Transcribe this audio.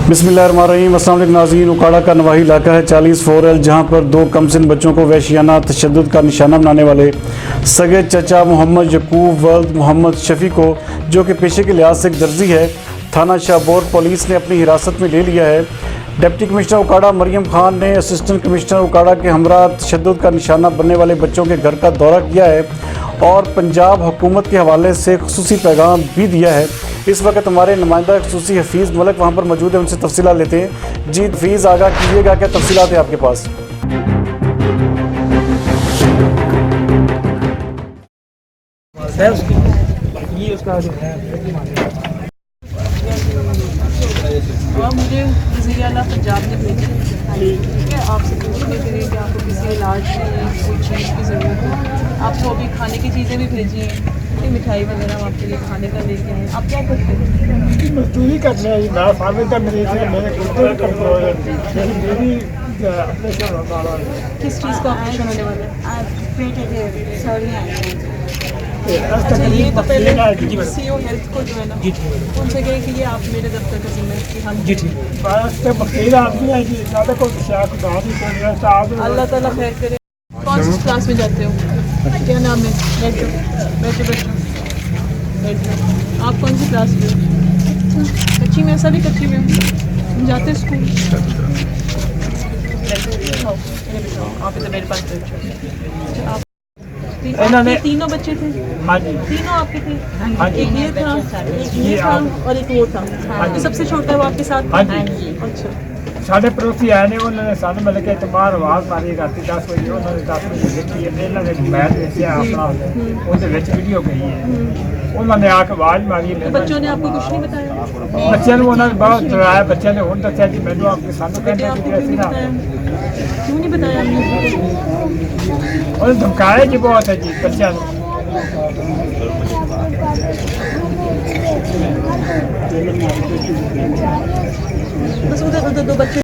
बिस्मिल्लाहिर्रहमानिर्रहीम। अस्सलाम वालेकुम नाज़रीन। उकाड़ा का नवाही इलाका है 40 जहाँ पर दो कमसिन बच्चों को वहशियाना तशद्दुद का निशाना बनाने वाले सगे चचा मोहम्मद यकूब वल्द मोहम्मद शफ़ी को, जो कि पेशे के लिहाज से एक दर्जी है, थाना शाहबोर पुलिस ने अपनी हिरासत में ले लिया है। डिप्टी कमिश्नर उकाड़ा मरियम खान ने असिस्टेंट कमिश्नर उकाड़ा के हमरा तशद्दुद का निशाना बनने वाले बच्चों के घर का दौरा किया है और पंजाब हुकूमत के हवाले से खुसूसी पैगाम भी दिया है। इस वक्त हमारे नुमाइंदा खुसूसी हफीज़ मलिक वहाँ पर मौजूद है, उनसे तफसीलात लेते हैं। जी हफीज़, आगाह कीजिएगा, क्या तफसीलात है आपके पास? मुझे वज़ीर आला पंजाब ने भेजा, ठीक है, आपसे पूछने के लिए कि आपको किसी इलाज की कोई चीज़ की ज़रूरत है। आपको अभी खाने की चीज़ें भी भेजी हैं, मिठाई वगैरह हम आपके लिए खाने का लेके आए। आप क्या करते हैं? मजदूरी करने आई। मैं फार्मिंग का मरीज है, मेरे गुर्दे कमजोर है, मेरी ऑपरेशन होने वाला है। किस चीज़ का ऑपरेशन होने वाला है? पेट के सौरियाँ अच्छा, ये तो पहले सीओ हेल्थ को जो है ना, उनसे कहे कि ये आप मेरे दफ्तर का जिम्मे कि हम बस तो वकील आदमी है जी, ज़्यादा कोई शायद खुदा नहीं कर रहा साहब। अल्लाह ताला खैर करे। कौन सी क्लास में जाते हो? क्या नाम है? बैठो बैठो बैठो बैठो। आप कौन सी क्लास में हो? कच्ची में? सभी कच्ची में हम जाते स्कूल। बैठो, आप इधर मेरे पास बैठो। आप आपके तीनों बच्चे थे? हाँ जी, तीनों आपके थे? हाँ जी। एक ये था, एक ये था और एक वो था। जो सबसे छोटा है वो आपके साथ? हाँ जी। अच्छा, साढ़े पड़ोसी आए ने, उन्होंने सानू मिल के इतमार आवाज़ मारी रात 10 बजे। उन्होंने 10 बजे देखी है, इन्होंने मोबाइल देखिया अपना, उसके विच वीडियो गई है। उन्होंने आके आवाज़ मारी। तो बच्चों ने आपको कुछ नहीं बताया? बच्चों को उन्होंने बहुत डराया। बच्चे ने हुण दस्या जी मैनू आपके सानू बेटे कहते आपको क्यों नहीं बताया? क्यों नहीं बताया आपने? उन्होंने धमकाया जी बहुत है जी बच्चों को। बस उधर उधर दो बच्चे